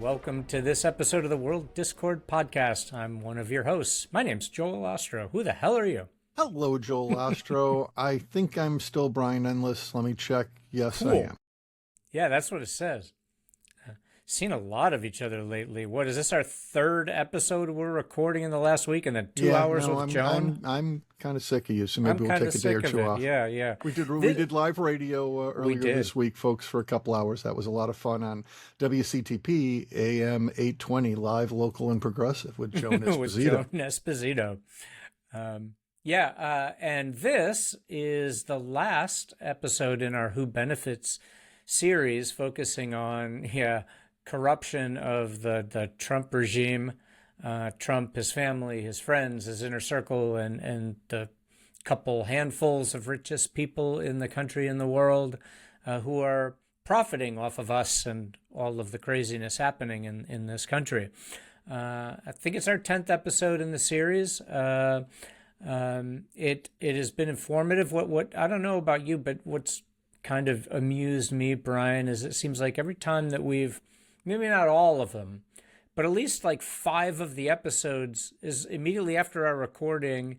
welcome to this episode of the World Discord Podcast. I'm one of your hosts. My name's Joel Ostro. Who the hell are you? Hello, Joel Ostro. I think I'm still Brian Endless. Let me check. Yes, Cool. I am. Yeah, that's what it says. Seen a lot of each other lately. What is this, our third episode we're recording in the last week, and then 2 hours with Joan? I'm kind of sick of you, so maybe we'll take a day or two off. Yeah. We did live radio earlier this week, folks, for a couple hours. That was a lot of fun on WCTP AM 820, live, local, and progressive with Joan Esposito. With Joan Esposito. And this is the last episode in our Who Benefits series, focusing on corruption of the Trump regime, Trump, his family, his friends, his inner circle, and the couple handfuls of richest people in the country and the world who are profiting off of us and all of the craziness happening in this country. I think it's our 10th episode in the series. It has been informative. What I don't know about you, but what's kind of amused me, Brian, is it seems like every time that we've, maybe not all of them, but at least like 5 of the episodes is immediately after our recording,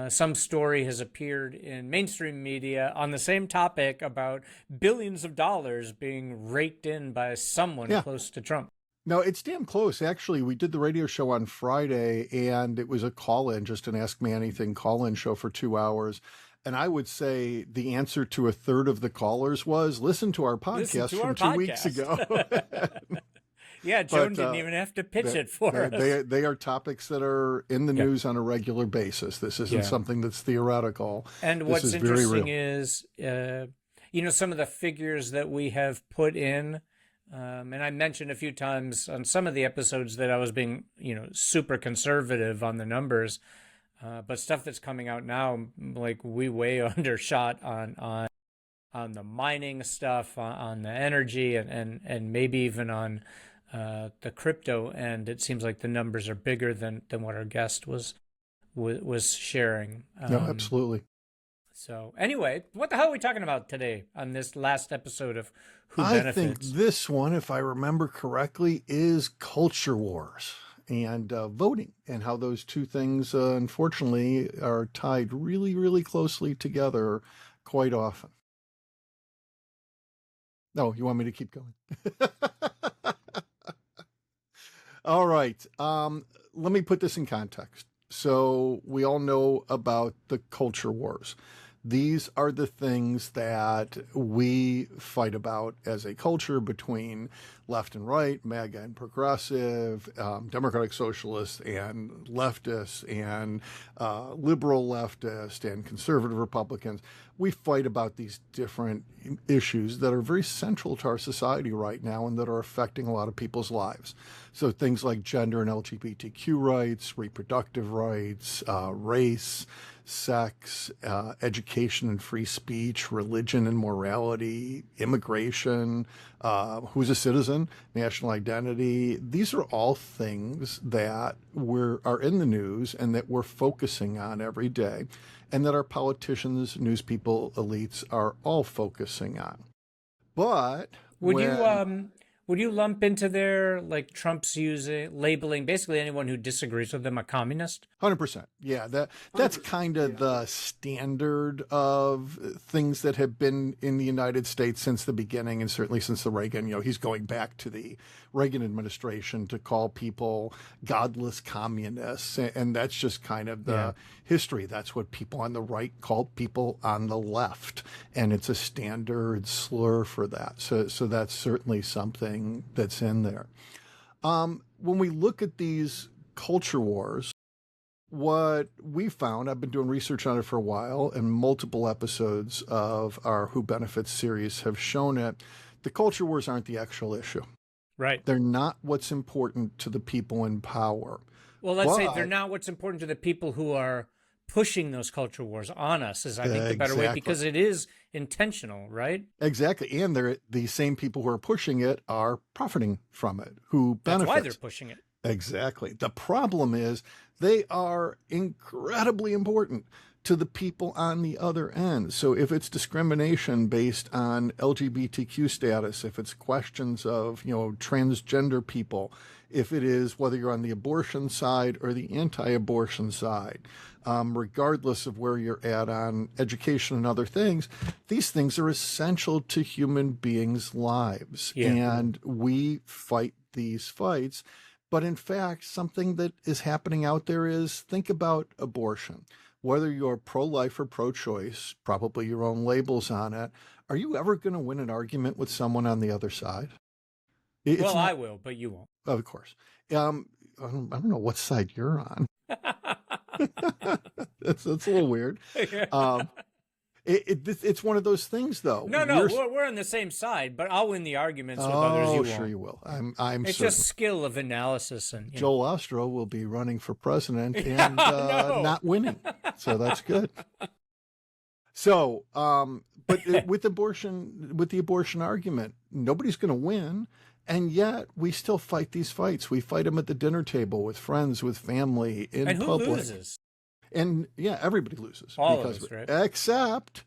some story has appeared in mainstream media on the same topic about billions of dollars being raked in by someone close to Trump. No, it's damn close. Actually, we did the radio show on Friday, and it was a call-in, just an Ask Me Anything call-in show for 2 hours. And I would say the answer to a third of the callers was, listen to our podcast from 2 weeks ago. Yeah, Joan didn't even have to pitch it for us. They are topics that are in the news on a regular basis. This isn't something that's theoretical. And what's interesting is, some of the figures that we have put in, and I mentioned a few times on some of the episodes that I was being, super conservative on the numbers. But stuff that's coming out now, like we way undershot on the mining stuff, on the energy, and maybe even on the crypto. And it seems like the numbers are bigger than what our guest was sharing. No, absolutely. So anyway, what the hell are we talking about today on this last episode of Who Benefits? I think this one, if I remember correctly, is culture wars and voting, and how those two things, unfortunately, are tied really, really closely together quite often. No, you want me to keep going? All right. Let me put this in context. So we all know about the culture wars. These are the things that we fight about as a culture between left and right, MAGA and progressive, democratic socialists and leftists, and liberal leftists and conservative Republicans. We fight about these different issues that are very central to our society right now and that are affecting a lot of people's lives. So things like gender and LGBTQ rights, reproductive rights, race, sex, education and free speech, religion and morality, immigration, who's a citizen, national identity. These are all things that are in the news and that we're focusing on every day, and that our politicians, news people, elites are all focusing on. But would you lump into there, like, Trump's labeling basically anyone who disagrees with them a communist? 100%. Yeah, that's kind of the standard of things that have been in the United States since the beginning, and certainly since the Reagan, he's going back to the Reagan administration to call people godless communists. And that's just kind of the history. That's what people on the right called people on the left. And it's a standard slur for that. So that's certainly something that's in there. When we look at these culture wars, what we found, I've been doing research on it for a while, and multiple episodes of our Who Benefits series have shown it. The culture wars aren't the actual issue. Right. They're not what's important to the people in power. Well, let's say they're not what's important to the people who are pushing those culture wars on us, is I think the better way, because it is intentional, right? Exactly. And the same people who are pushing it are profiting from it, who benefit. That's why they're pushing it. Exactly. The problem is they are incredibly important to the people on the other end. So if it's discrimination based on LGBTQ status, if it's questions of, transgender people, if it is whether you're on the abortion side or the anti-abortion side, regardless of where you're at on education and other things, these things are essential to human beings' lives. Yeah. And we fight these fights. But in fact, something that is happening out there is, think about abortion. Whether you're pro-life or pro-choice, probably your own labels on it, are you ever going to win an argument with someone on the other side? I will, but you won't. Of course. I don't know what side you're on. That's a little weird. It's one of those things, though. No, we're on the same side, but I'll win the arguments with others. You won't. Sure you will. I'm It's certain. just skill of analysis, and Joel Ostro will be running for president and not winning, so that's good. So, but with the abortion argument, nobody's going to win. And yet we still fight these fights. We fight them at the dinner table with friends, with family, in and who public. loses? And yeah, everybody loses. All of us, right? Except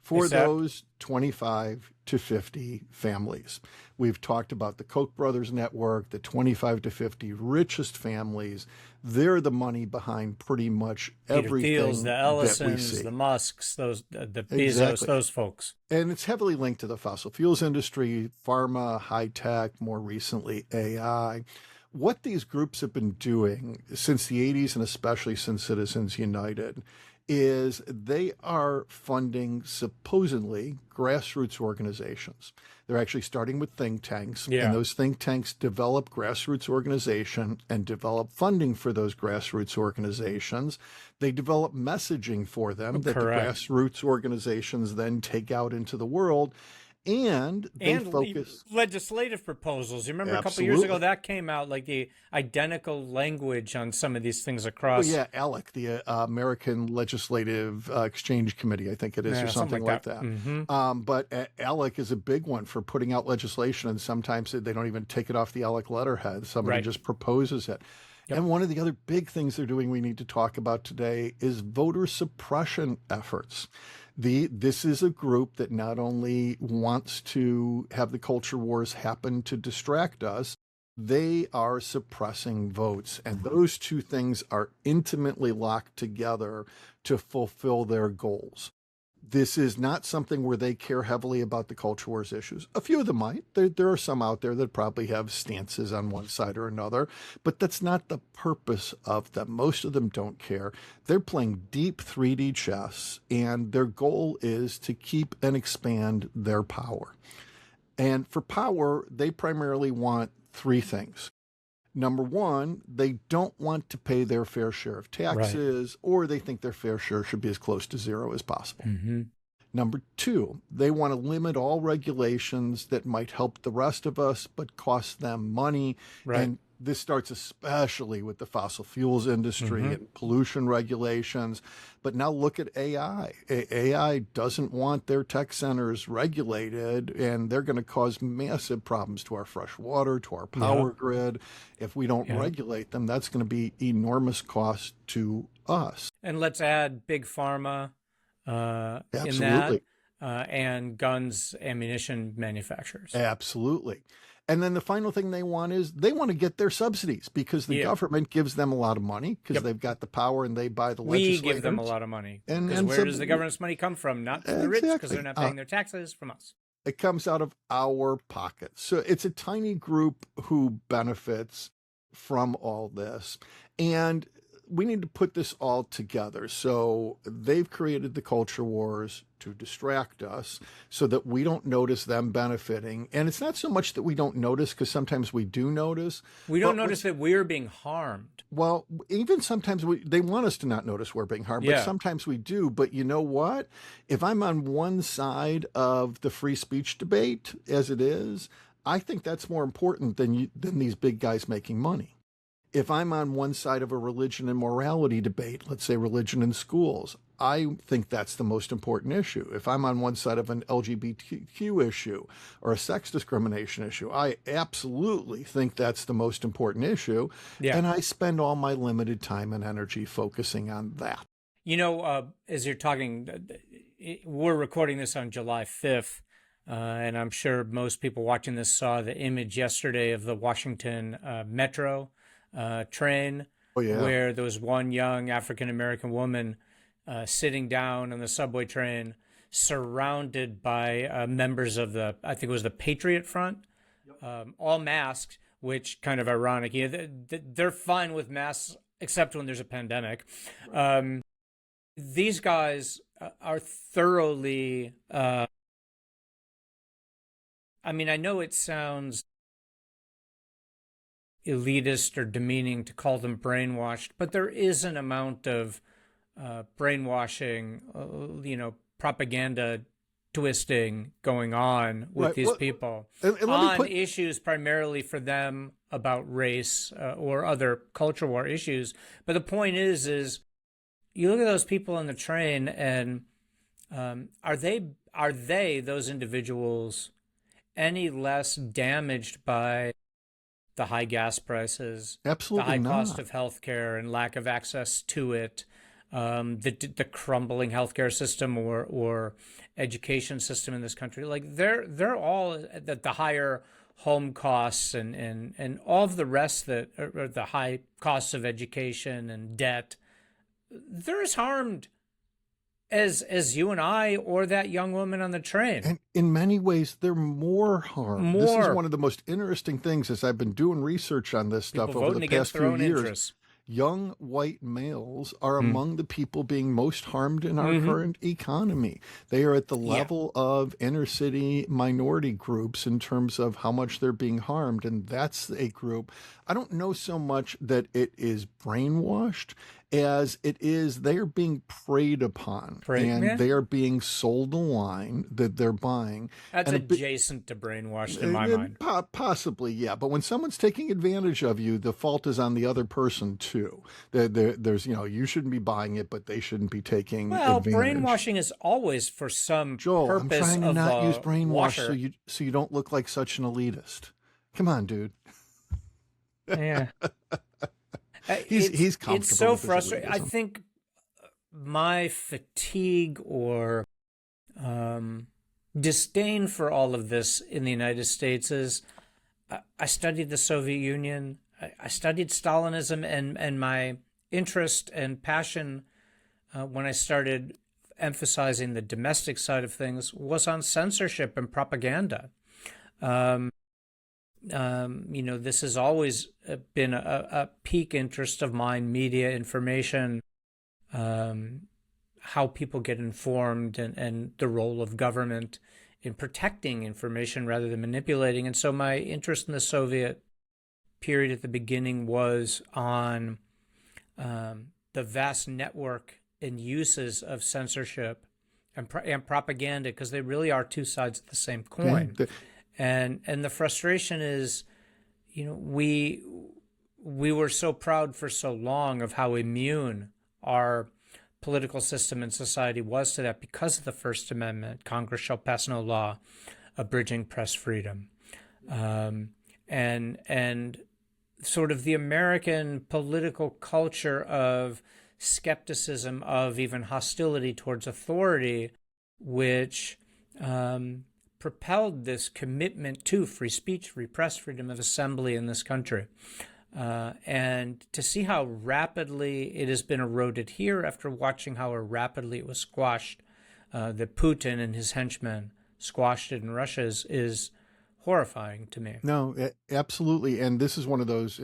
for those 25 to 50 families. We've talked about the Koch brothers network, the 25 to 50 richest families. They're the money behind pretty much everything. Peter Thiels, the Ellisons, that we see. the Musks, the Bezos, Exactly. those folks. And it's heavily linked to the fossil fuels industry, pharma, high tech, more recently AI. What these groups have been doing since the 80s, and especially since Citizens United, is they are funding supposedly grassroots organizations. They're actually starting with think tanks, and those think tanks develop grassroots organization and develop funding for those grassroots organizations. They develop messaging for them that the grassroots organizations then take out into the world. And they focus legislative proposals. You remember Absolutely. a couple of years ago that came out, like the identical language on some of these things across. Oh, yeah, ALEC, the American Legislative Exchange Committee, I think it is, or something like that. Mm-hmm. But ALEC is a big one for putting out legislation, and sometimes they don't even take it off the ALEC letterhead. Somebody just proposes it. Yep. And one of the other big things they're doing we need to talk about today is voter suppression efforts. This is a group that not only wants to have the culture wars happen to distract us, they are suppressing votes. And those two things are intimately locked together to fulfill their goals. This is not something where they care heavily about the culture wars issues. A few of them might. There are some out there that probably have stances on one side or another, but that's not the purpose of them. Most of them don't care. They're playing deep 3D chess, and their goal is to keep and expand their power. And for power, they primarily want three things. Number one, they don't want to pay their fair share of taxes, or they think their fair share should be as close to zero as possible. Mm-hmm. Number two, they want to limit all regulations that might help the rest of us but cost them money. And this starts especially with the fossil fuels industry and pollution regulations. But now look at AI. AI doesn't want their tech centers regulated, and they're going to cause massive problems to our fresh water, to our power grid. If we don't regulate them, that's going to be enormous cost to us. And let's add big pharma in that, and guns, ammunition manufacturers. Absolutely. And then the final thing they want is they want to get their subsidies because the government gives them a lot of money because they've got the power and they buy the legislators. We give them a lot of money. And where does the government's money come from? Not from the rich, because they're not paying their taxes, from us. It comes out of our pockets. So it's a tiny group who benefits from all this. And we need to put this all together. So they've created the culture wars to distract us so that we don't notice them benefiting. And it's not so much that we don't notice, because sometimes we do notice. We don't notice that we're being harmed. Well, even sometimes they want us to not notice we're being harmed, but sometimes we do. But you know what? If I'm on one side of the free speech debate, as it is, I think that's more important than these big guys making money. If I'm on one side of a religion and morality debate, let's say religion in schools, I think that's the most important issue. If I'm on one side of an LGBTQ issue or a sex discrimination issue, I absolutely think that's the most important issue. And I spend all my limited time and energy focusing on that. As you're talking, we're recording this on July 5th, and I'm sure most people watching this saw the image yesterday of the Washington Metro train, Oh yeah. where there was one young African American woman sitting down on the subway train, surrounded by members of I think it was the Patriot Front, all masked, which kind of ironic. They're fine with masks except when there's a pandemic. These guys are thoroughly. I mean, I know it sounds elitist or demeaning to call them brainwashed, but there is an amount of brainwashing, propaganda twisting going on with Right. these Well, people and let me on put issues primarily for them about race or other culture war issues. But the point is you look at those people on the train, and are they those individuals any less damaged by the high gas prices, the absolutely high cost not. of healthcare and lack of access to it, the crumbling healthcare system or education system in this country? Like they're all at the higher home costs and all of the rest that are the high costs of education and debt. They're as harmed as you and I or that young woman on the train. And in many ways, they're more harm. This is More one of the most interesting things as I've been doing research on this people stuff over the voting past against their few own years. interests. Young white males are Mm. among the people being most harmed in our Mm-hmm. current economy. They are at the Yeah. level of inner city minority groups in terms of how much they're being harmed. And that's a group. I don't know so much that it is brainwashed as it is they are being preyed upon and Yeah. they are being sold a line that they're buying. That's And a bit, adjacent to brainwashed in my mind. Possibly, yeah. But when someone's taking advantage of you, the fault is on the other person too. There's, you shouldn't be buying it, but they shouldn't be taking Well, advantage. brainwashing is always for some Joel, I'm purpose trying to of not use a brainwash washer. so you don't look like such an elitist. Come on, dude. Yeah. He's comfortable. It's so with his frustrating. I elitism. think my fatigue or disdain for all of this in the United States is I studied the Soviet Union. I studied Stalinism, and my interest and passion when I started emphasizing the domestic side of things was on censorship and propaganda. This has always been a peak interest of mine: media, information, how people get informed, and the role of government in protecting information rather than manipulating. And so my interest in the Soviet period at the beginning was on the vast network and uses of censorship and propaganda, because they really are two sides of the same coin. Yeah, And the frustration is, we were so proud for so long of how immune our political system and society was to that because of the First Amendment. Congress shall pass no law abridging press freedom. And sort of the American political culture of skepticism, of even hostility towards authority, which propelled this commitment to free speech, free press, freedom of assembly in this country. And to see how rapidly it has been eroded here after watching how rapidly it was squashed, that Putin and his henchmen squashed it in Russia is horrifying to me. No, absolutely. And this is one of those,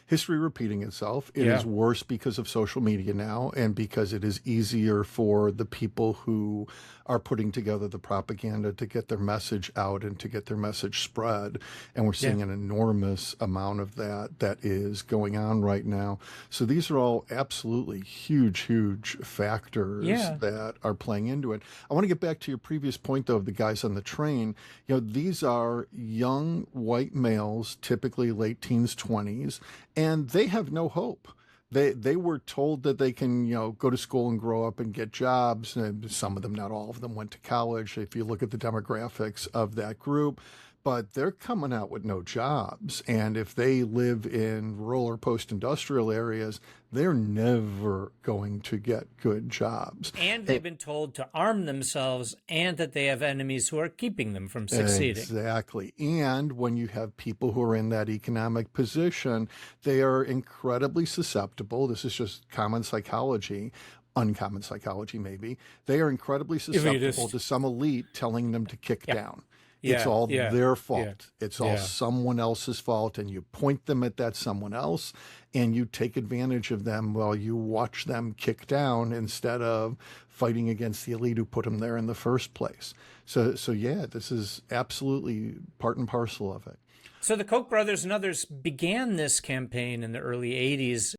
history repeating itself. It is worse because of social media now, and because it is easier for the people who are putting together the propaganda to get their message out and to get their message spread. And we're seeing an enormous amount of that is going on right now. So these are all absolutely huge, huge factors that are playing into it. I want to get back to your previous point, though, of the guys on the train. These are young white males, typically late teens, 20s, and they have no hope. They were told that they can, go to school and grow up and get jobs. And some of them, not all of them, went to college. If you look at the demographics of that group, but they're coming out with no jobs. And if they live in rural or post-industrial areas, they're never going to get good jobs. And they've been told to arm themselves and that they have enemies who are keeping them from succeeding. Exactly. And when you have people who are in that economic position, they are incredibly susceptible. This is just common psychology, uncommon psychology, maybe. They are incredibly susceptible to some elite telling them to kick down. It's all their fault. It's all someone else's fault. And you point them at that someone else and you take advantage of them while you watch them kick down instead of fighting against the elite who put them there in the first place. So yeah, this is absolutely part and parcel of it. So the Koch brothers and others began this campaign in the early 80s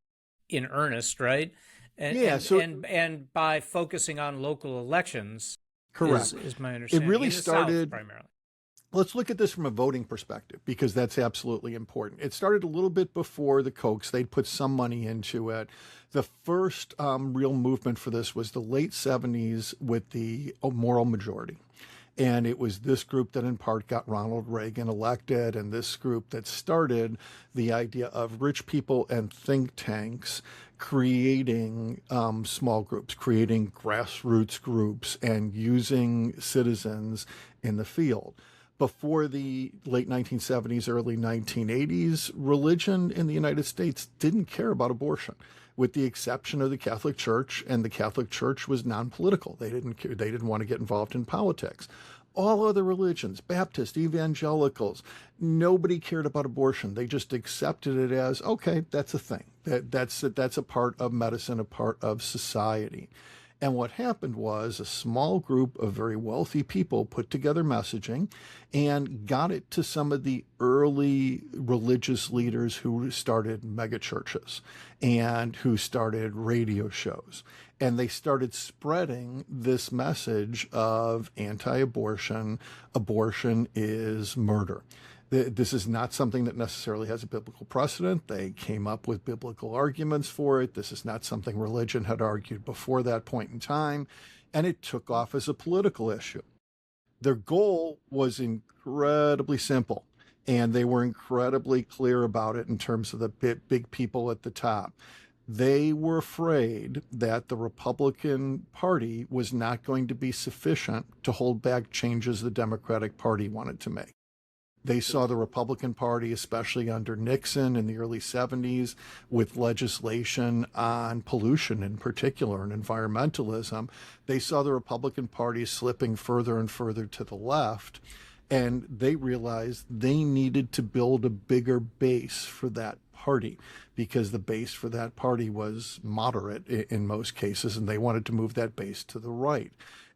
in earnest, right? And by focusing on local elections, correct, is my understanding. It really started South, primarily. Let's look at this from a voting perspective, because that's absolutely important. It started a little bit before the Kochs. They'd put some money into it. The first real movement for this was the late 70s with the Moral Majority. And it was this group that in part got Ronald Reagan elected, and this group that started the idea of rich people and think tanks creating small groups, creating grassroots groups, and using citizens in the field. Before the late 1970s, early 1980s, religion in the United States didn't care about abortion, with the exception of the Catholic Church, and the Catholic Church was non-political. They didn't care, they didn't want to get involved in politics. All other religions, Baptists, evangelicals, nobody cared about abortion. They just accepted it as, okay, that's a thing. That's a part of medicine, a part of society. And what happened was a small group of very wealthy people put together messaging and got it to some of the early religious leaders who started megachurches and who started radio shows. And they started spreading this message of anti-abortion. Abortion is murder. This is not something that necessarily has a biblical precedent. They came up with biblical arguments for it. This is not something religion had argued before that point in time. And it took off as a political issue. Their goal was incredibly simple, and they were incredibly clear about it in terms of the big people at the top. They were afraid that the Republican Party was not going to be sufficient to hold back changes the Democratic Party wanted to make. They saw the Republican Party, especially under Nixon in the early 70s, with legislation on pollution in particular and environmentalism. They saw the Republican Party slipping further and further to the left, and they realized they needed to build a bigger base for that party, because the base for that party was moderate in most cases, and they wanted to move that base to the right.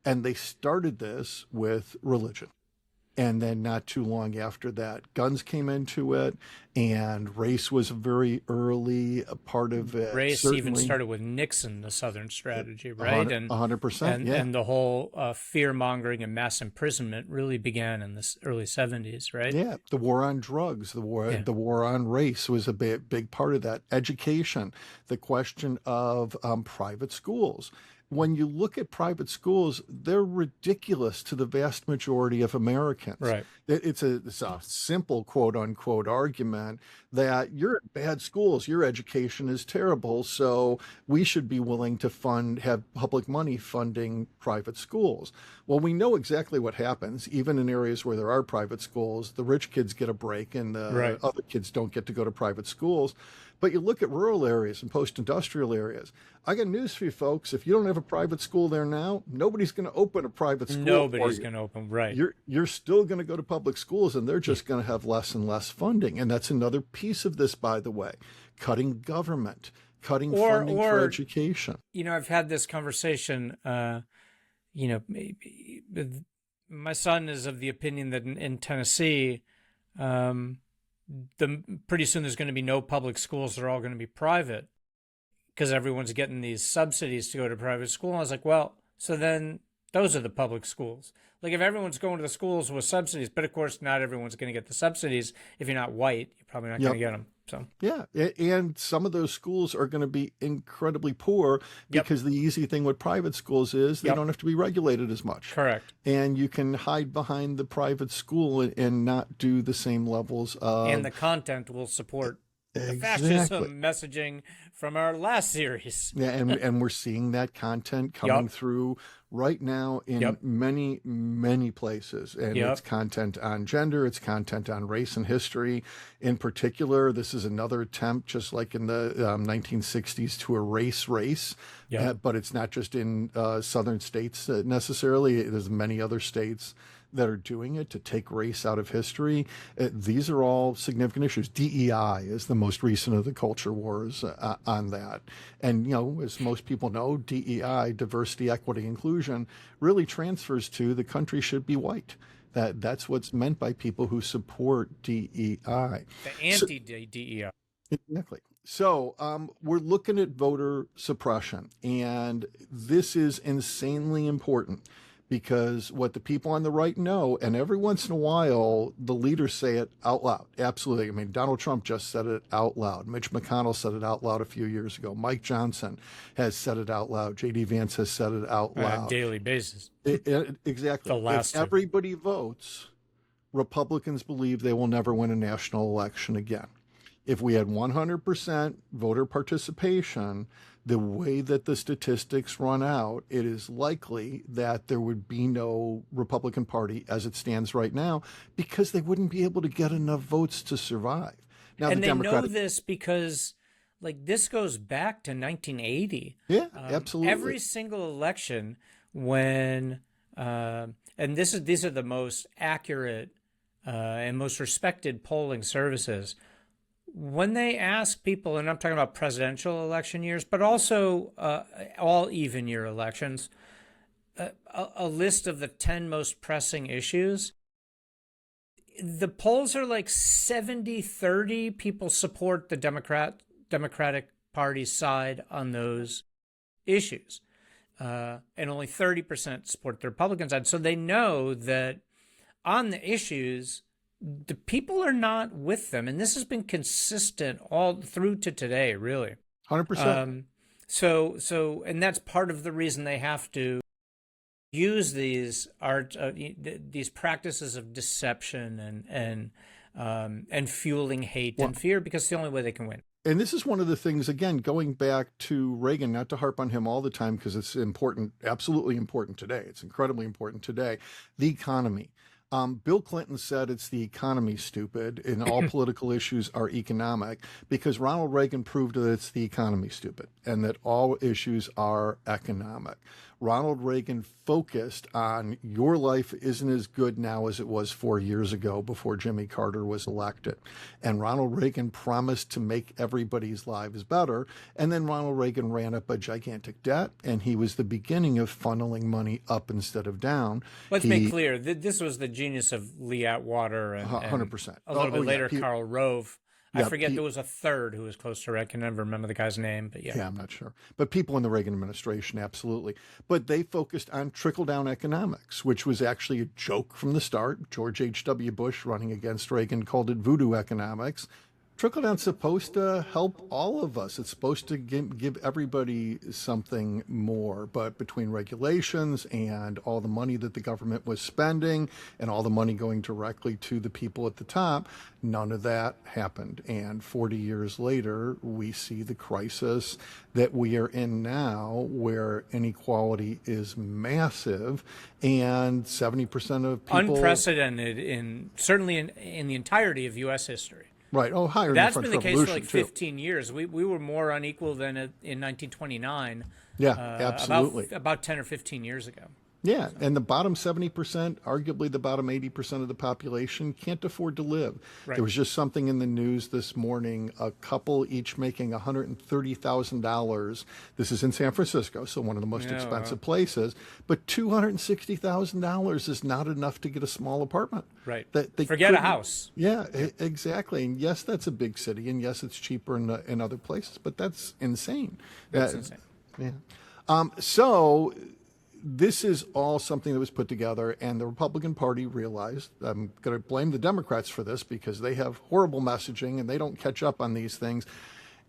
And they started this with religion. And then not too long after that, guns came into it, and race was a very early part of it. Race certainly even started with Nixon, the Southern strategy, right? 100%, and the whole fear-mongering and mass imprisonment really began in the early 70s, right? Yeah, the war on drugs, the war on race was a big part of that. Education, the question of private schools. When you look at private schools, they're ridiculous to the vast majority of Americans. Right. It's a simple quote unquote argument that you're at bad schools, your education is terrible, so we should be willing to have public money funding private schools. Well, we know exactly what happens. Even in areas where there are private schools, the rich kids get a break and the other kids don't get to go to private schools. But you look at rural areas and post-industrial areas. I got news for you folks. If you don't have a private school there now, nobody's going to open a private school. Nobody's going to open, right. You're still going to go to public schools, and they're just going to have less and less funding. And that's another piece of this, by the way. Cutting government, cutting funding for education. You know, I've had this conversation, my son is of the opinion that in Tennessee, pretty soon there's going to be no public schools. They're all going to be private because everyone's getting these subsidies to go to private school. And I was like, well, so then Those are the public schools. Like if everyone's going to the schools with subsidies, but of course not everyone's going to get the subsidies. If you're not white, you're probably not going to get them. So yeah, and some of those schools are going to be incredibly poor because the easy thing with private schools is they don't have to be regulated as much. Correct. And you can hide behind the private school and not do the same levels of... And the content will support the fascism messaging from our last series. Yeah, and we're seeing that content coming through right now in many, many places. And it's content on gender, it's content on race and history. In particular, this is another attempt, just like in the 1960s, to erase race. But it's not just in southern states necessarily. There's many other states that are doing it to take race out of history. These are all significant issues. DEI is the most recent of the culture wars on that. And, as most people know, DEI, diversity, equity, inclusion, really transfers to the country should be white. That's what's meant by people who support DEI. The anti-DEI. Exactly. So we're looking at voter suppression, and this is insanely important. Because what the people on the right know, and every once in a while, the leaders say it out loud. Absolutely. I mean, Donald Trump just said it out loud. Mitch McConnell said it out loud a few years ago. Mike Johnson has said it out loud. J.D. Vance has said it out loud. On a daily basis. Exactly. The last if everybody votes, Republicans believe they will never win a national election again. If we had 100% voter participation, the way that the statistics run out, it is likely that there would be no Republican Party as it stands right now because they wouldn't be able to get enough votes to survive. Now, and they know this because, this goes back to 1980. Yeah, absolutely. Every single election when, and these are the most accurate and most respected polling services, when they ask people, and I'm talking about presidential election years, but also all even year elections, a list of the 10 most pressing issues, the polls are like 70-30 people support the Democratic Party's side on those issues. And only 30% support the Republican side. So they know that on the issues, the people are not with them, and this has been consistent all through to today, really. 100%. And that's part of the reason they have to use these these practices of deception and fueling hate and fear, because it's the only way they can win. And this is one of the things, again, going back to Reagan, not to harp on him all the time because it's important, absolutely important today. It's incredibly important today. The economy. Bill Clinton said it's the economy, stupid, and all political issues are economic, because Ronald Reagan proved that it's the economy, stupid, and that all issues are economic. Ronald Reagan focused on your life isn't as good now as it was 4 years ago before Jimmy Carter was elected. And Ronald Reagan promised to make everybody's lives better. And then Ronald Reagan ran up a gigantic debt, and he was the beginning of funneling money up instead of down. Let's make clear, this was the genius of Lee Atwater and 100%. A little bit later, Karl Rove. I forget there was a third who was close to Reagan. I can never remember the guy's name, but yeah. Yeah, I'm not sure. But people in the Reagan administration, absolutely. But they focused on trickle-down economics, which was actually a joke from the start. George H.W. Bush, running against Reagan, called it voodoo economics. Trickle-down's supposed to help all of us. It's supposed to give everybody something more. But between regulations and all the money that the government was spending and all the money going directly to the people at the top, none of that happened. And 40 years later, we see the crisis that we are in now, where inequality is massive and 70% of people... Unprecedented, certainly in the entirety of U.S. history. Right. Oh, higher. That's been the case for like 15 years. We were more unequal than in 1929. Yeah, absolutely. About 10 or 15 years ago. Yeah, and the bottom 70%, arguably the bottom 80% of the population, can't afford to live. Right. There was just something in the news this morning, a couple each making $130,000. This is in San Francisco, so one of the most expensive places. But $260,000 is not enough to get a small apartment. Right. Forget a house. Yeah, exactly. And yes, that's a big city, and yes, it's cheaper in other places, but that's insane. That's insane. Yeah. So this is all something that was put together, and the Republican Party realized, I'm going to blame the Democrats for this because they have horrible messaging and they don't catch up on these things.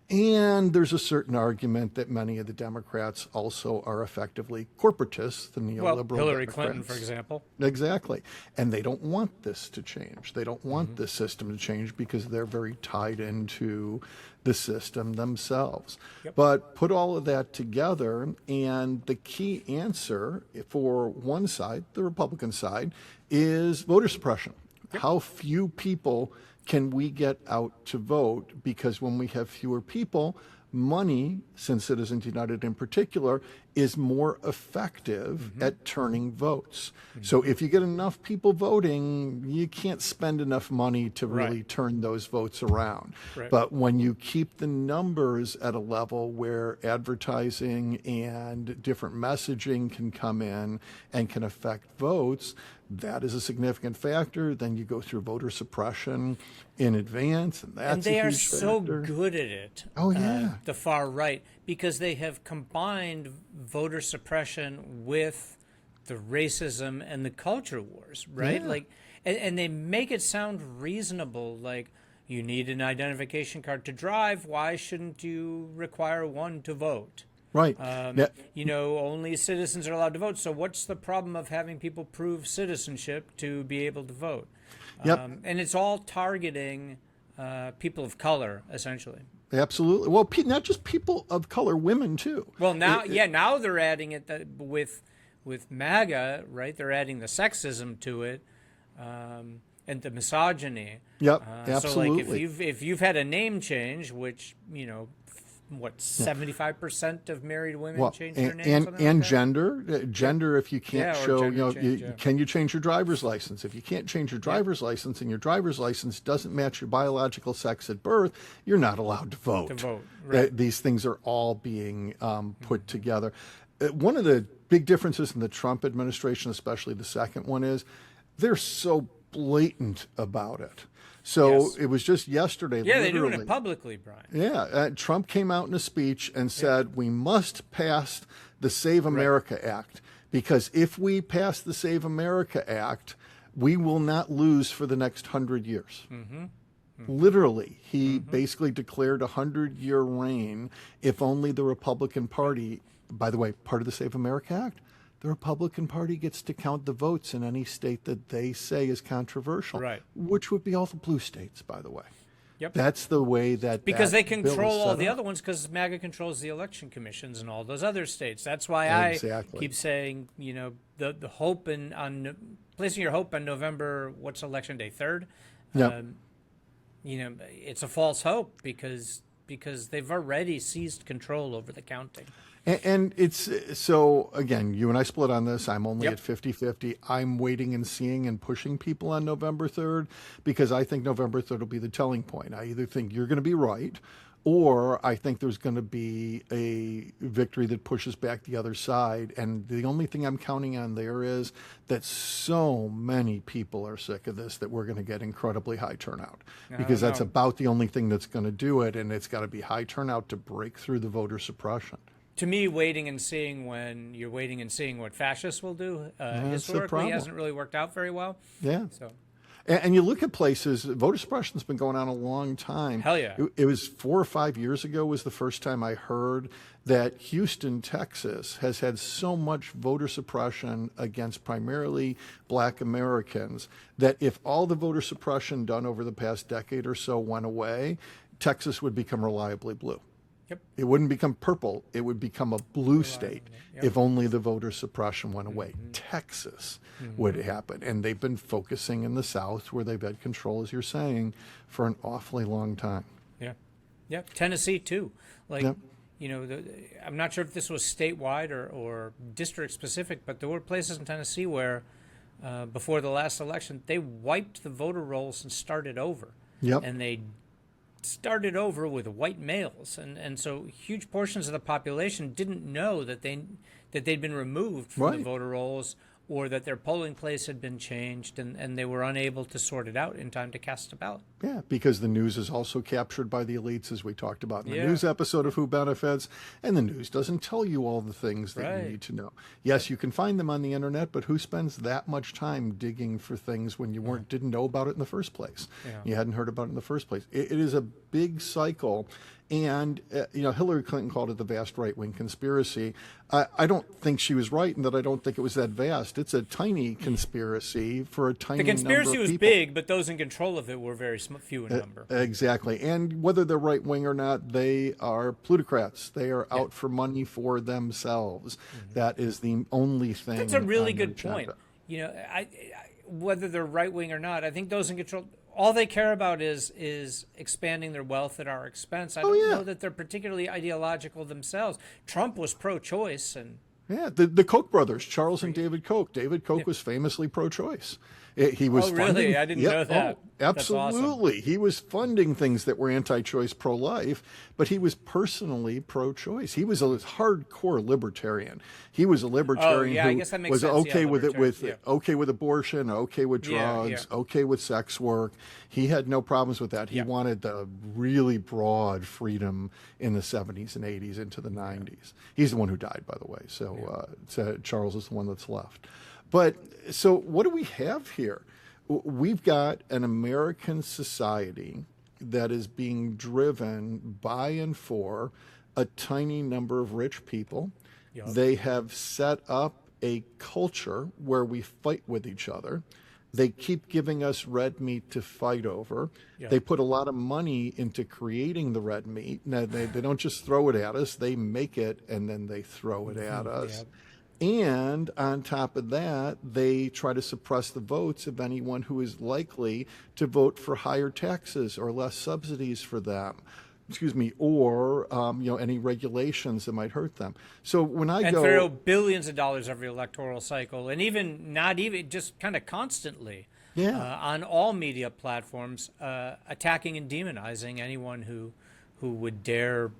And there's a certain argument that many of the Democrats also are effectively corporatists, the neoliberal Hillary Democrats. Clinton, for example. Exactly. And they don't want this to change. They don't want this system to change because they're very tied into the system themselves. But put all of that together, and the key answer for one side, the Republican side, is voter suppression. How few people can we get out to vote? Because when we have fewer people, money, since Citizens United in particular, is more effective at turning votes. So if you get enough people voting, you can't spend enough money to really turn those votes around. But when you keep the numbers at a level where advertising and different messaging can come in and can affect votes, that is a significant factor. Then you go through voter suppression in advance, and that's and they a are huge so factor. good at it. Oh, yeah. The far right, because they have combined voter suppression with the racism and the culture wars, right? Yeah. Like, and they make it sound reasonable. Like, you need an identification card to drive. Why shouldn't you require one to vote? Right. You know, only citizens are allowed to vote. So what's the problem of having people prove citizenship to be able to vote? Yep. And it's all targeting people of color, essentially. Absolutely. Well, not just people of color, women too. Well, now, now they're adding it with MAGA, right? They're adding the sexism to it, and the misogyny. Yep, So, like, absolutely. if you've had a name change, which 75% of married women change their name, and gender. If you can't or show, gender change, can you change your driver's license? If you can't change your driver's license and your driver's license doesn't match your biological sex at birth, you're not allowed to vote. Right. These things are all being put together. One of the big differences in the Trump administration, especially the second one, is they're so blatant about it. So it was just yesterday. Yeah, they're doing it publicly, Brian. Yeah, Trump came out in a speech and said, we must pass the Save America Act, because if we pass the Save America Act, we will not lose for the next 100 years. Literally, he basically declared a 100-year reign if only the Republican Party, by the way, part of the Save America Act, the Republican Party gets to count the votes in any state that they say is controversial, which would be all the blue states, by the way. That's the way that because that they bill is control all set the up. other ones, because MAGA controls the election commissions in all those other states. That's why I keep saying, the hope on placing your hope on November, what's election day, 3rd? It's a false hope because they've already seized control over the counting. And it's so, again, you and I split on this. I'm only at 50-50. I'm waiting and seeing and pushing people on November 3rd because I think November 3rd will be the telling point. I either think you're going to be right, or I think there's going to be a victory that pushes back the other side. And the only thing I'm counting on there is that so many people are sick of this that we're going to get incredibly high turnout, because that's about the only thing that's going to do it. And it's got to be high turnout to break through the voter suppression. To me, waiting and seeing what fascists will do historically hasn't really worked out very well. Yeah. So. And you look at places, voter suppression's been going on a long time. Hell yeah. It was 4 or 5 years ago was the first time I heard that Houston, Texas has had so much voter suppression against primarily black Americans that if all the voter suppression done over the past decade or so went away, Texas would become reliably blue. It wouldn't become purple. It would become a blue state if only the voter suppression went away. Texas would happen. And they've been focusing in the South, where they've had control, as you're saying, for an awfully long time. Yeah. Tennessee, too. I'm not sure if this was statewide or district specific, but there were places in Tennessee where before the last election, they wiped the voter rolls and started over. And they started over with white males, and so huge portions of the population didn't know that they'd been removed from the voter rolls or that their polling place had been changed and they were unable to sort it out in time to cast a ballot. Yeah, because the news is also captured by the elites, as we talked about in the Yeah. news episode of Who Benefits. And the news doesn't tell you all the things that Right. you need to know. Yes, you can find them on the internet, but who spends that much time digging for things when you didn't know about it in the first place? Yeah. You hadn't heard about it in the first place. It is a big cycle. And, Hillary Clinton called it the vast right-wing conspiracy. I don't think she was right in that I don't think it was that vast. It's a tiny conspiracy for a tiny The number conspiracy of was people. big, but those in control of it were very few in number. Exactly. And whether they're right wing or not, they are plutocrats. They are out for money for themselves. That is the only thing. That's a really on their good point. agenda. You know, whether they're right wing or not, I think those in control, all they care about is expanding their wealth at our expense. I don't yeah. know that they're particularly ideological themselves. Trump was pro-choice, and Yeah, the Koch brothers, Charles and David Koch. David Koch was famously pro-choice. He was Oh, really? funding. I didn't Yep. know that. Oh, That's awesome. absolutely. He was funding things that were anti-choice, pro-life, but he was personally pro-choice. He was a hardcore libertarian. He was a libertarian I who guess that makes was sense. okay Yeah, with it, libertarian. okay with abortion, okay with Yeah, drugs, yeah. okay with sex work. He had no problems with that. He Yeah. wanted the really broad freedom in the 70s and 80s into the 90s. He's the one who died, by the way. So Charles is the one that's left. But so what do we have here? We've got an American society that is being driven by and for a tiny number of rich people. Yep. They have set up a culture where we fight with each other. They keep giving us red meat to fight over. Yep. They put a lot of money into creating the red meat. Now, they don't just throw it at us, they make it and then they throw it at us. Yep. And on top of that, they try to suppress the votes of anyone who is likely to vote for higher taxes or less subsidies for them. Or any regulations that might hurt them. So when I and go, throw billions of dollars every electoral cycle, and not even just kind of constantly on all media platforms, attacking and demonizing anyone who would dare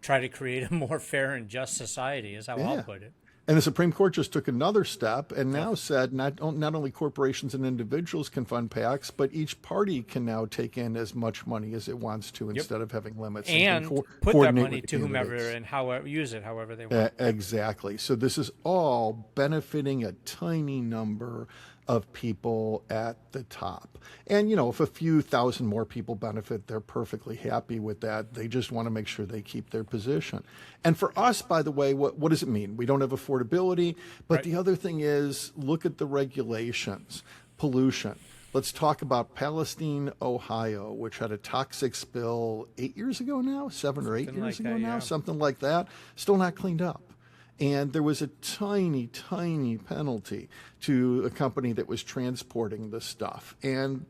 try to create a more fair and just society, is how I'll put it. And the Supreme Court just took another step and now said not only corporations and individuals can fund PACs, but each party can now take in as much money as it wants to instead of having limits. And can put that coordinate money with the to whomever candidates. and use it however they want. Exactly. So this is all benefiting a tiny number of people at the top. And, if a few thousand more people benefit, they're perfectly happy with that. They just want to make sure they keep their position. And for us, by the way, what does it mean? We don't have affordability. But the other thing is, look at the regulations, pollution. Let's talk about Palestine, Ohio, which had a toxic spill 8 years ago now, 7 or 8 Something years like ago that, now, yeah. something like that, still not cleaned up. And there was a tiny, tiny penalty to a company that was transporting the stuff. And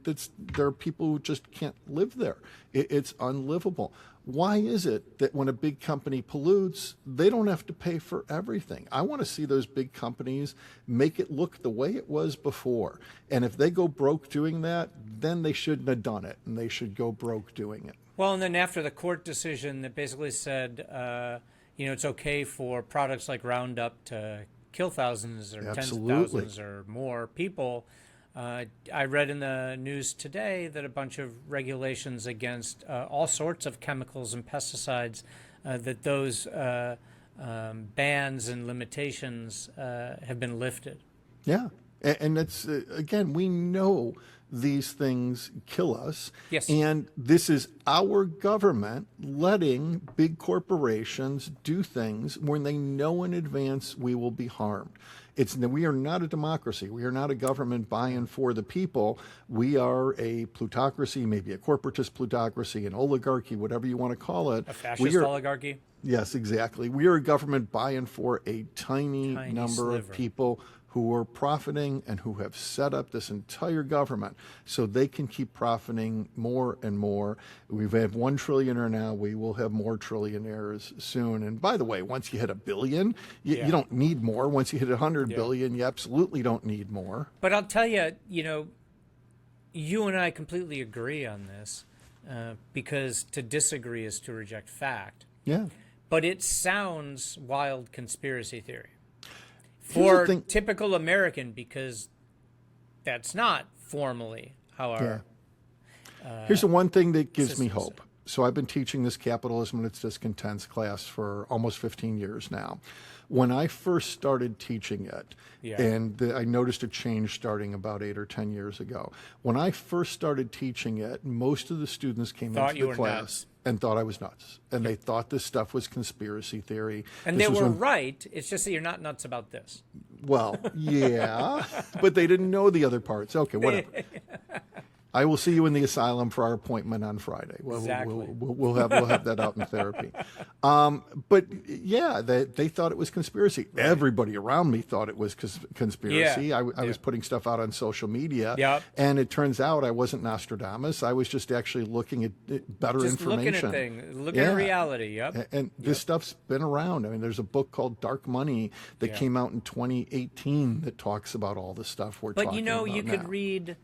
there are people who just can't live there. It's unlivable. Why is it that when a big company pollutes, they don't have to pay for everything? I want to see those big companies make it look the way it was before. And if they go broke doing that, then they shouldn't have done it, and they should go broke doing it. Well, and then after the court decision that basically said, it's okay for products like Roundup to kill thousands or tens of thousands or more people. I read in the news today that a bunch of regulations against all sorts of chemicals and pesticides, that those bans and limitations have been lifted. Yeah. And that's, again, we know these things kill us. Yes. And this is our government letting big corporations do things when they know in advance we will be harmed. We are not a democracy. We are not a government by and for the people. We are a plutocracy, maybe a corporatist plutocracy, an oligarchy, whatever you want to call it. A fascist oligarchy? Yes, exactly. We are a government by and for a tiny number of people who are profiting and who have set up this entire government so they can keep profiting more and more. We've had 1 trillionaire now. We will have more trillionaires soon. And by the way, once you hit $1 billion, you don't need more. Once you hit 100 billion, you absolutely don't need more. But I'll tell you, you and I completely agree on this, because to disagree is to reject fact. Yeah. But it sounds wild conspiracy theory. for thing. typical American, because that's not formally how our Here's the one thing that gives me systems hope. So I've been teaching this Capitalism and its Discontents class for almost 15 years now. When I first started teaching it, I noticed a change starting about 8 or 10 years ago. When I first started teaching it, most of the students came into the class and thought I was nuts. And they thought this stuff was conspiracy theory. And they were right. It's just that you're not nuts about this. Well, yeah, but they didn't know the other parts. Okay, whatever. I will see you in the asylum for our appointment on Friday. Exactly. We'll have that out in therapy. But yeah, they thought it was conspiracy. Right. Everybody around me thought it was conspiracy. Yeah. I was putting stuff out on social media, and it turns out I wasn't Nostradamus. I was just actually looking at better information. Looking at things, looking at reality. And this stuff's been around. I mean, there's a book called Dark Money that came out in 2018 that talks about all the stuff we're talking about. But you could read.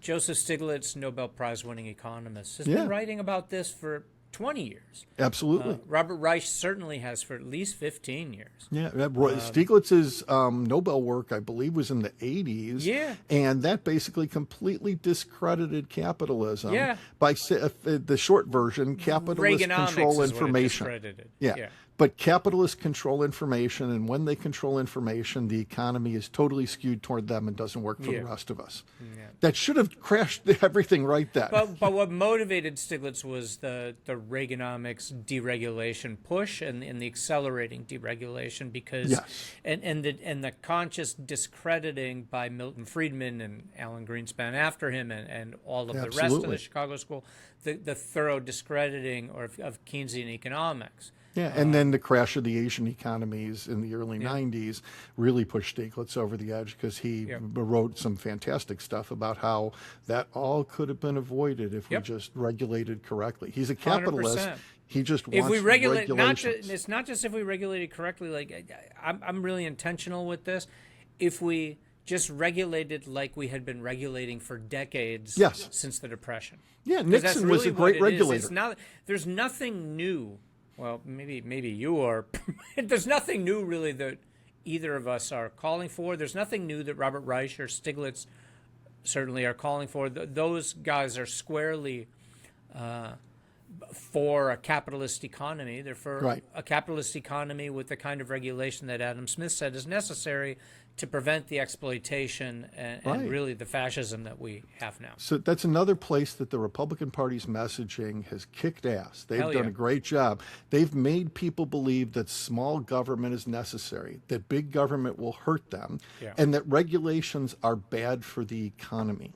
Joseph Stiglitz, Nobel Prize-winning economist, has been writing about this for 20 years. Absolutely. Robert Reich certainly has for at least 15 years. Yeah, Stiglitz's Nobel work, I believe, was in the 80s. Yeah. And that basically completely discredited capitalism. Yeah. By the short version, capitalists control information. Yeah. But capitalists control information, and when they control information, the economy is totally skewed toward them and doesn't work for the rest of us. Yeah. That should have crashed everything right then. But what motivated Stiglitz was the Reaganomics deregulation push and the accelerating deregulation, because and the conscious discrediting by Milton Friedman and Alan Greenspan after him and all of the rest of the Chicago School, the thorough discrediting of Keynesian economics. Yeah, and then the crash of the Asian economies in the early 90s really pushed Stiglitz over the edge, because he wrote some fantastic stuff about how that all could have been avoided if we just regulated correctly. He's a capitalist. 100%. He just wants if we regulate, regulations. it's not just if we regulate it correctly. Like I'm really intentional with this. If we just regulated like we had been regulating for decades since the Depression. Yeah, Nixon was a great regulator. There's nothing new. Well, maybe you are. There's nothing new, really, that either of us are calling for. There's nothing new that Robert Reich or Stiglitz certainly are calling for. Those guys are squarely for a capitalist economy. They're for a capitalist economy with the kind of regulation that Adam Smith said is necessary to prevent the exploitation and really the fascism that we have now. So that's another place that the Republican Party's messaging has kicked ass. They've done a great job. They've made people believe that small government is necessary, that big government will hurt them, and that regulations are bad for the economy.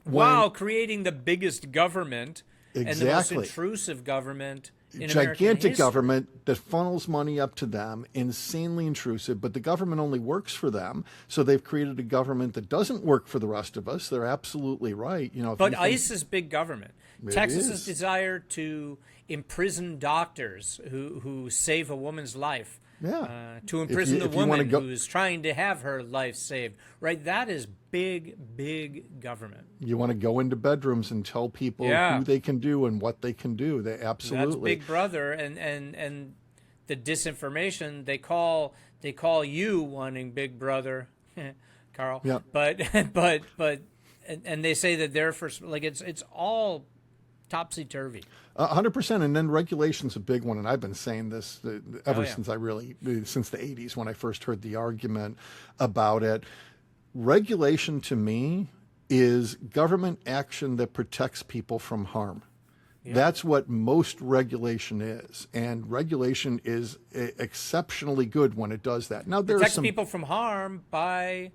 Wow, creating the biggest government and the most intrusive government in gigantic government that funnels money up to them, insanely intrusive, but the government only works for them. So they've created a government that doesn't work for the rest of us. They're absolutely right. But ICE is big government. Texas's desire to imprison doctors who save a woman's life. To imprison the woman who's trying to have her life saved. Right? That is big government. You want to go into bedrooms and tell people who they can do and what they can do. They absolutely. That's Big Brother, and the disinformation they call you wanting Big Brother, Carl. Yeah. But they say that they're for, like, it's all topsy-turvy. 100%, and then regulation's a big one, and I've been saying this ever since since the 80s when I first heard the argument about it. Regulation to me is government action that protects people from harm. That's what most regulation is, and regulation is exceptionally good when it does that. Now, protects people from harm by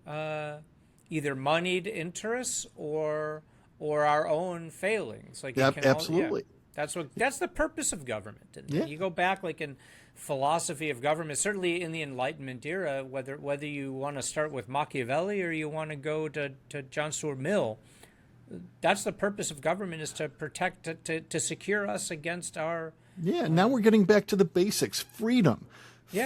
either moneyed interests or our own failings. Like absolutely. That's the purpose of government. And you go back, like, in philosophy of government, certainly in the Enlightenment era, whether you want to start with Machiavelli or you want to go to John Stuart Mill, that's the purpose of government, is to protect, to secure us against our... now we're getting back to the basics. Freedom.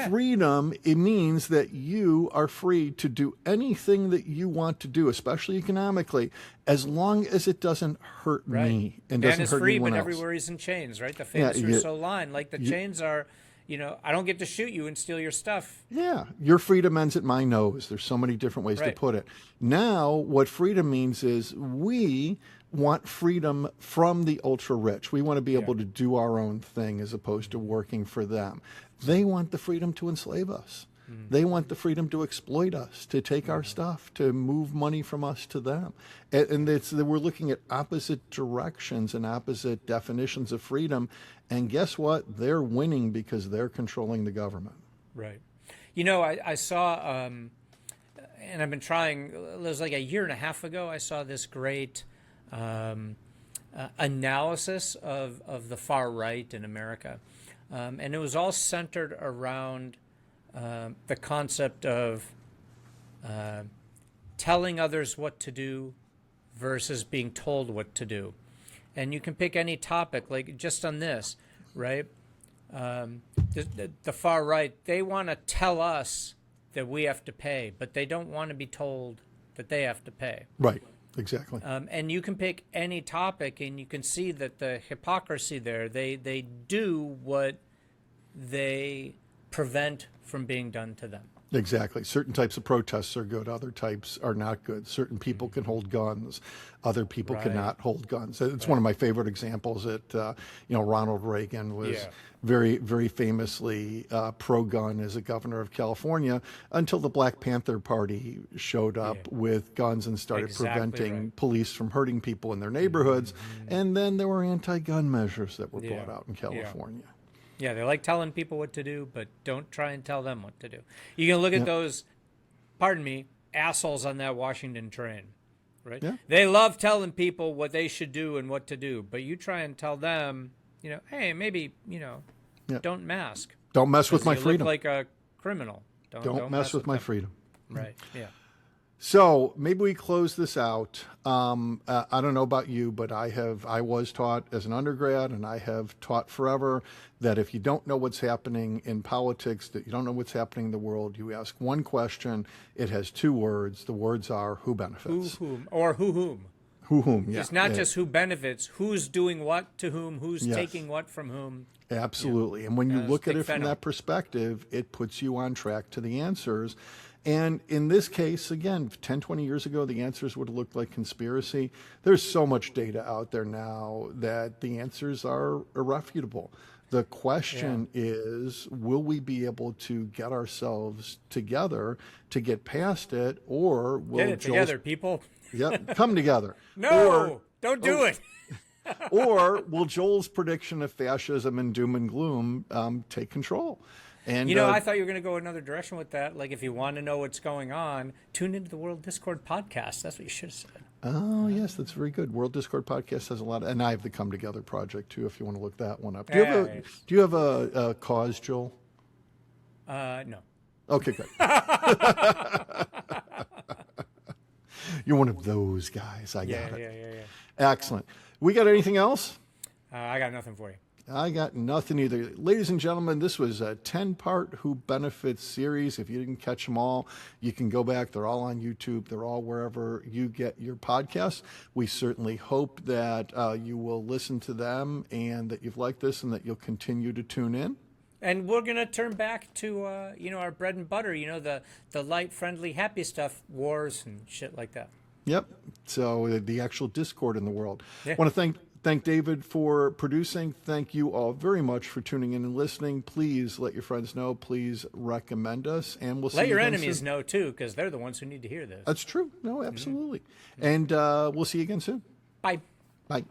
Freedom, it means that you are free to do anything that you want to do, especially economically, as long as it doesn't hurt me and doesn't hurt anyone else. Man is free, but everywhere he's in chains, right? The famous Rousseau line. Like, the chains are, I don't get to shoot you and steal your stuff. Yeah, your freedom ends at my nose. There's so many different ways to Right. put it. Now, what freedom means is we want freedom from the ultra rich. We want to be able to do our own thing as opposed to working for them. They want the freedom to enslave us. They want the freedom to exploit us, to take our stuff, to move money from us to them. And we're looking at opposite directions and opposite definitions of freedom. And guess what? They're winning because they're controlling the government. Right. I saw, and I've been trying, it was like a year and a half ago, I saw this great analysis of the far right in America. And it was all centered around the concept of telling others what to do versus being told what to do. And you can pick any topic, like just on this, right? The far right, they want to tell us that we have to pay, but they don't want to be told that they have to pay. Right, exactly. And you can pick any topic, and you can see that the hypocrisy there, they do what they prevent from being done to them. Exactly. Certain types of protests are good. Other types are not good. Certain people can hold guns. Other people cannot hold guns. It's one of my favorite examples that, Ronald Reagan was very, very famously pro-gun as a governor of California until the Black Panther Party showed up with guns and started preventing police from hurting people in their neighborhoods. And then there were anti-gun measures that were brought out in California. Yeah, they like telling people what to do, but don't try and tell them what to do. You can look at those, pardon me, assholes on that Washington train, right? Yeah. They love telling people what they should do and what to do, but you try and tell them, hey, maybe, don't mask. Don't mess with my You freedom. look like a criminal. Don't mess with my them. freedom. Right, yeah. So maybe we close this out. I don't know about you, but I was taught as an undergrad, and I have taught forever, that if you don't know what's happening in politics, that you don't know what's happening in the world, you ask one question. It has two words. The words are who benefits. Who whom, or who whom. Who whom? Yeah. It's not just who benefits. Who's doing what to whom? Who's taking what from whom? Absolutely. And when you look at it from fennel. that perspective, it puts you on track to the answers. And in this case, again, 10, 20 years ago, the answers would have looked like conspiracy. There's so much data out there now that the answers are irrefutable. The question is, will we be able to get ourselves together to get past it, or will Get it together, people. come together? No, don't do it. Or will Joel's prediction of fascism and doom and gloom take control? And I thought you were going to go another direction with that. Like, if you want to know what's going on, tune into the World Discord podcast. That's what you should have said. Oh, yes, that's very good. World Discord podcast has a lot, and I have the Come Together project too. If you want to look that one up, do you have a cause, Joel? No. Okay, good. You're one of those guys. I got it. Yeah. Excellent. We got anything else? I got nothing for you. I got nothing either. Ladies and gentlemen, this was a 10-part Who Benefits series. If you didn't catch them all, you can go back. They're all on YouTube. They're all wherever you get your podcasts. We certainly hope that you will listen to them and that you've liked this and that you'll continue to tune in. And we're going to turn back to, our bread and butter, the light, friendly, happy stuff, wars and shit like that. Yep. So the actual discord in the world. Yeah. I want to thank David for producing. Thank you all very much for tuning in and listening. Please let your friends know. Please recommend us, and we'll see you Let your again enemies soon. know, too, because they're the ones who need to hear this. That's true. No, absolutely. And we'll see you again soon. Bye. Bye.